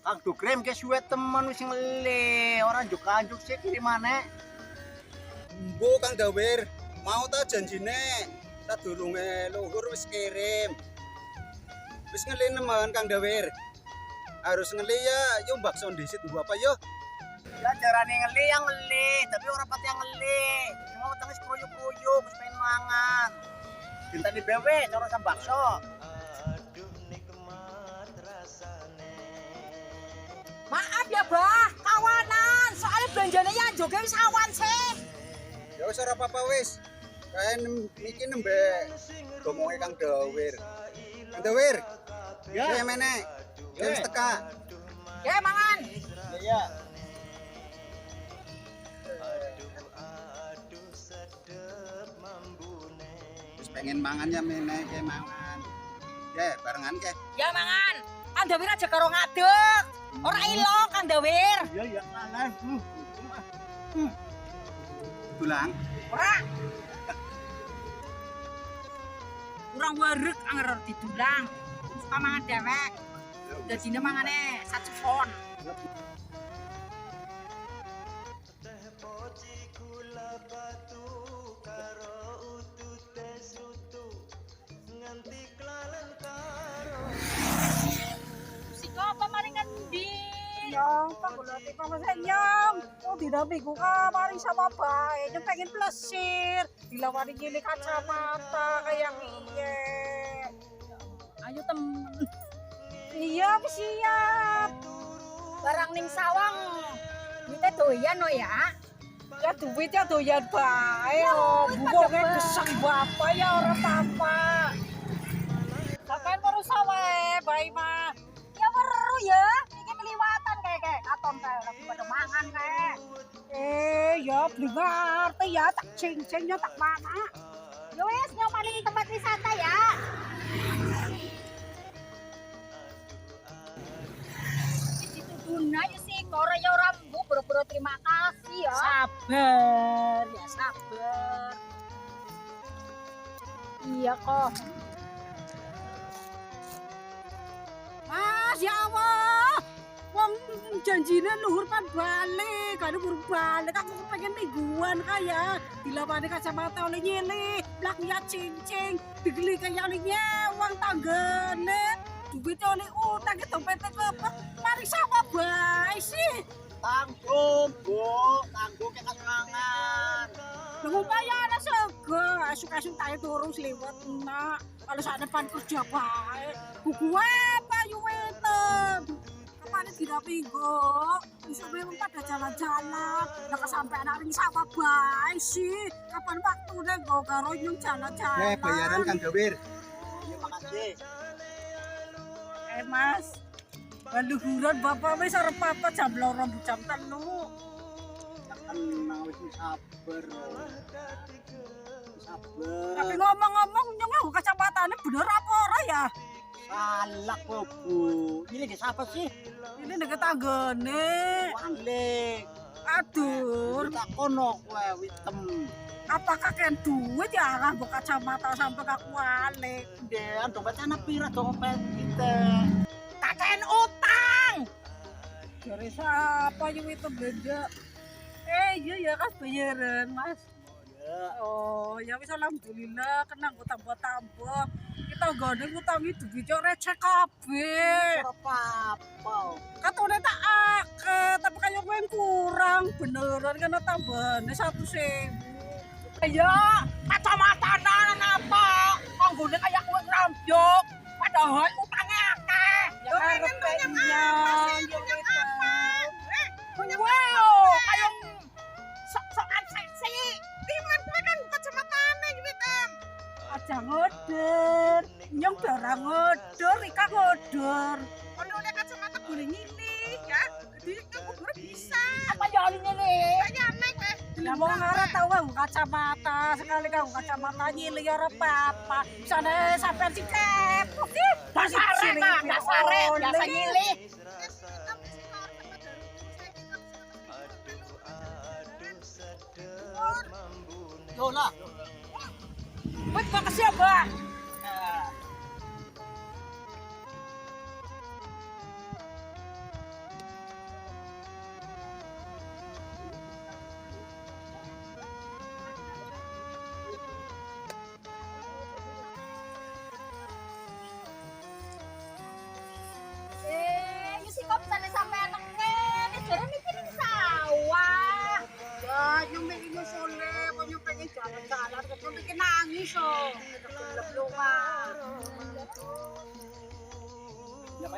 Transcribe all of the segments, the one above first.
Aku krem ke suwe temen wis ngeli, ora njuk-anjuk sih kirimane. Bu Kang Dawir, mau ta janjine sadurunge luhur wis kirim. Wis ngeli nemen Kang Dawir. Harus ngeli ya, yo bakso ndisit Bu apa yo? Ya jarane ngeli yang ngeli, tapi ora pati yang ngeli. Cuma wetenge kruyuk-kruyuk wis pengen mangan. Dintani bewe cara sam bakso. Maaf ya, Bah, kawanan. Soalnya belanjanya yang joge wis awan sih. Ya wis ora apa-apa wis. Kae iki nembe gomonge Kang Dawir. Kang Dawir. Ya. Ya meneh. Ya wis teka. Ya, mangan. Iya. Wis pengen mangan ya meneh ke mangan. Ya barengan ke. Ya, mangan. Kang Dawir aja karo ngadeg. Ora ilo, Kang Dawir. Iya ya mangan. Tulang. Ora. Kurang wareg anger didulang. Suka mangan dewek. Dadine mangane sacepon. Siko apa maring ngendi? Yang pagulati pa masayang. Oh, dinabigo ka, mari sa babae. Yung pengen plasir. Dilawari gili kacamata, kaya iye. Ayo temen. Iya, siap. Barang ning sawang. Kita doyan no ya. Ya duitnya doyan bae. Oh, bubongnya gesang bapak ya orang papa. Sampai baru sawe, bae mah. Ya weru ya. Iki keliwatan kayak katon kayak lagi pada mangan kayak. Ya beli ngerti ya, tak ceng-cengnya tak mana. Ya wes nyoba di tempat wisata ya. Dituduna ya sih, kore ya rambu boro-boro terima kasih ya. Sabar, ya sabar. Iya kok. Mas, ya Allah. Wong janjine luhur pan balik, kan buru balik. Aku pengen mingguan kaya. Dilawani kacamata oleh nyili, blaknya cincing, digeli kaya oleh nyewang tanggane. Duitnya oleh utang ke dompetnya kepet. Mari sama bae sih. Tanggung, Bu. Tanggung ke mangan. Ngupaya ana sego, esuk-esuk tae turun sliwet enak. Kalau sak depan kerja bae. Buku apa yuwetem? Kemarin tidak minggu, bisa memang pada jalan-jalan. Nah kesampean hari sama bae sih. Kapan waktunya gue karo nyung jalan-jalan. Bayaran Kang Dawir. Terima kasih. Mas, luhuran bapak wis arep apa jam 2 jam 3. Tenang wis sabar. Sabar. Tapi ngomong-ngomong nyung aku kacamatanya bener apa ora ya? Salah kok, Bu. Ini di siapa sih? Ini nek tanggane. Walik. Aduh, Tak kono kowe witem. apakah kan duit ya lah buka kacamata sampai ke kualik. Dean dompet anak pira dompet kita. Kakek utang. Dari siapa yang itu beda? Iya ya kas bayaran mas. Oh ya wis alhamdulillah kenang gue tambah-tambah. Kita gandeng utang itu duitnya receh kabeh. Ora apa-apa. Katone tak akeh tapi kayak gue yang kurang beneran kan tambahannya 1.000. Ya, kacamata apa? Kanggone kayak kowe ngrambyok. Padahal utangnya akeh. Ya karepnya Wow, kayak sok-sokan seksi. Timan kowe kan kacamatane gitu. aja ngoder. Nyong barang ngoder, Rika ngoder. Kalau udah kacamata boleh nyilih ya. Jadi kamu bisa. Apa ya ini nih? Kayak aneh kowe. Lah mau ora tau aku kacamata, sekali kau kacamata nyilih ora apa-apa. Sana sampean sing kepo ki. Dasare kan, dasare biasa nyilih. Yo lah. Wes makasih ya, Mbak.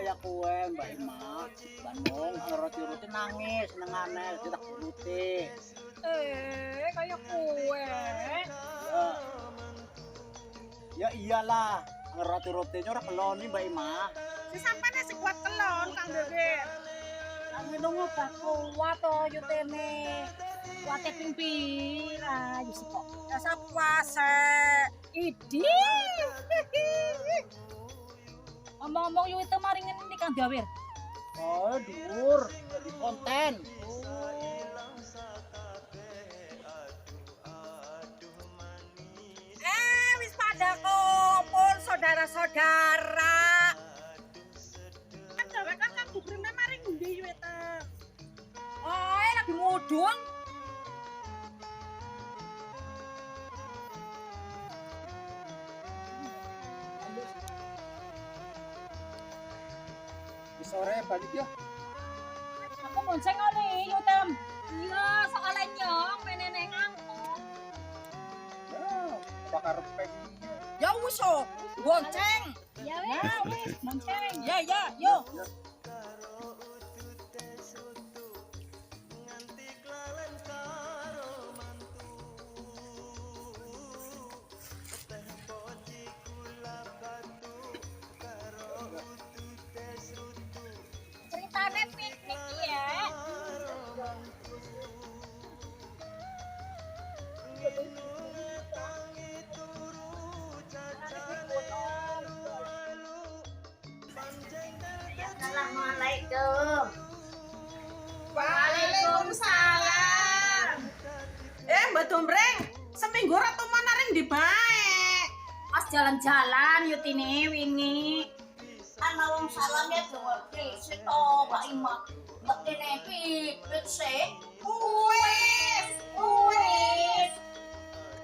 kaya kue Mbak Ima Bandung roti-roti nangis nengane tidak turuti Kayak kue. ya iyalah roti-rotinya ora keloni Mbak Ima Si sampane si kuat kelon Kang Dewer. Kami nunggu obat kuat toh yutene. Kuatnya pingpira yus kok. Dasar puasa. Idi. Ngomong-ngomong yuk itu maringin ini Kang Dawir. oh dur jadi konten Wis pada kumpul saudara-saudara. Kan Dewer kan Kang Bubrime maring ndi yo eta. Oh, lagi mudun. Di sore balik ya. Aku bonceng oli yutem. Iya, soalnya nyong meneneng angkot. Ya, bakar peng. Ya wis oh, bonceng. Ya wis, bonceng. Ya, yuk. Ceritanya piknik ya. Assalamualaikum. Waalaikumsalam. Mbak Dombreng, seminggu ratu mana ring di bae. Pas jalan-jalan yutine wingi. Ana wong salamnya dhewe prisik to Mbak Ima. Mbak kene pipit sik. Wis.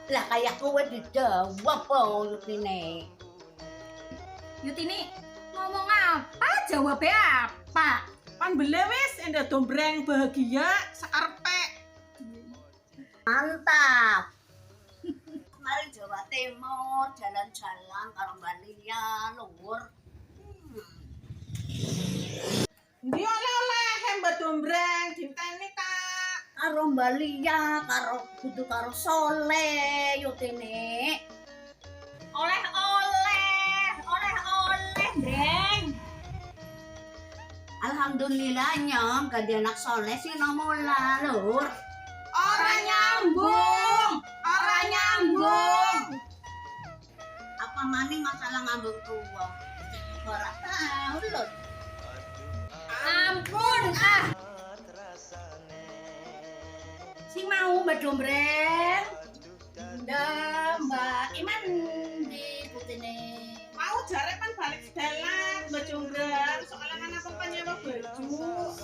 Lah kayak kowe dijawab po Yutine. Yutini ngomong apa? Jawabnya apa? Pan bele wis Enda Dombreng bahagia sakarepe. Mantap. Kemarin Jawa Timur jalan-jalan karo Mbak Lia luhur. Ndi oleh-oleh Mbak Dombreng dinteni Kak. Karo Mbak Lia, karo kudu karo Soleh Yutine. Oleh-oleh, Breng. Alhamdulillahnya gak anak Soleh sih nomula lur. Ora nyambung. Apa maning masalah ngambung tua? Ora tahu lho. Ampun ah. Si mau Mbak Dombreng. Mbak Iman di Putine. Mau jare pan balik sedalan Mbak Dombreng soalnya kan aku penyewa baju.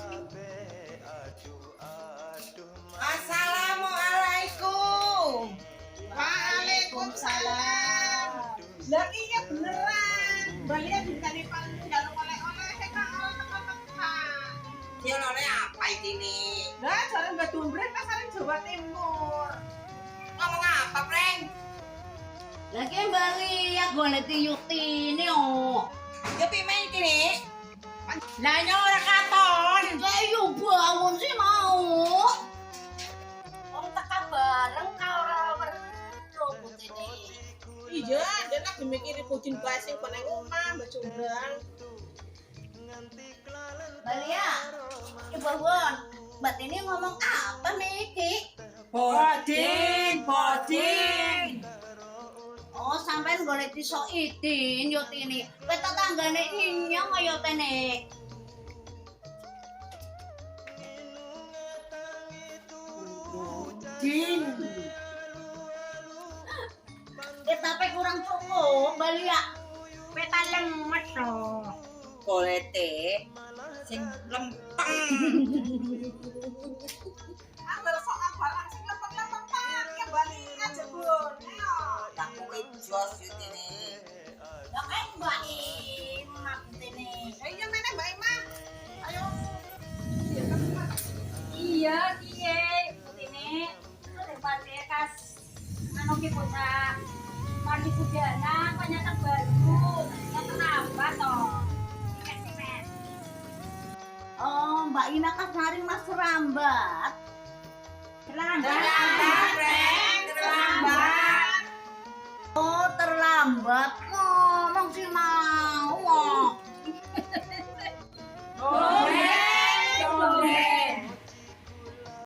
Assalamualaikum. Waalaikumsalam. Lah iya beneran. Mbak Lia dinteni pan jalur oleh-oleh Kak tekan-tekan. Dia oleh apa ini? Lah jare Mbak Dombreng pasaran Jawa Timur. Ngomong apa, Preng? Lagi Mbak Lia boleh Yutine oh. Yuti main kini. Lah ora katon. Kayu bangun sih mau. Wong teka bareng ka ora perlu Putine. Iya, dia lagi mikirin kucing basing kok nang omah Mbak Dombreng. Mbak Lia, Ibu Won, Mbak ini ngomong apa Miki? Bodin. Oh, sampean boleh diso idin Yutine. Peta tanggane inyong kaya tene. Din. Tapi kurang cukup, Mbak Lia. Peta lemes to. Kolete sing lempeng. Angger soal barang sing lempeng-lempeng ya bali aja, Bun. Ayo. Tak kowe jos Yutine. Ya kan Mbak Ima Putine. Iya mana Mbak Ima? Ayo. Iya, Putine. Daripada kas anu ki bocah. Mandi budana, banyak baju. Ya kenapa toh? Simet. Mbak Ina Kasari Mas terlambat. Terlambat. Oh, terlambat. Ngomong sih, Mas.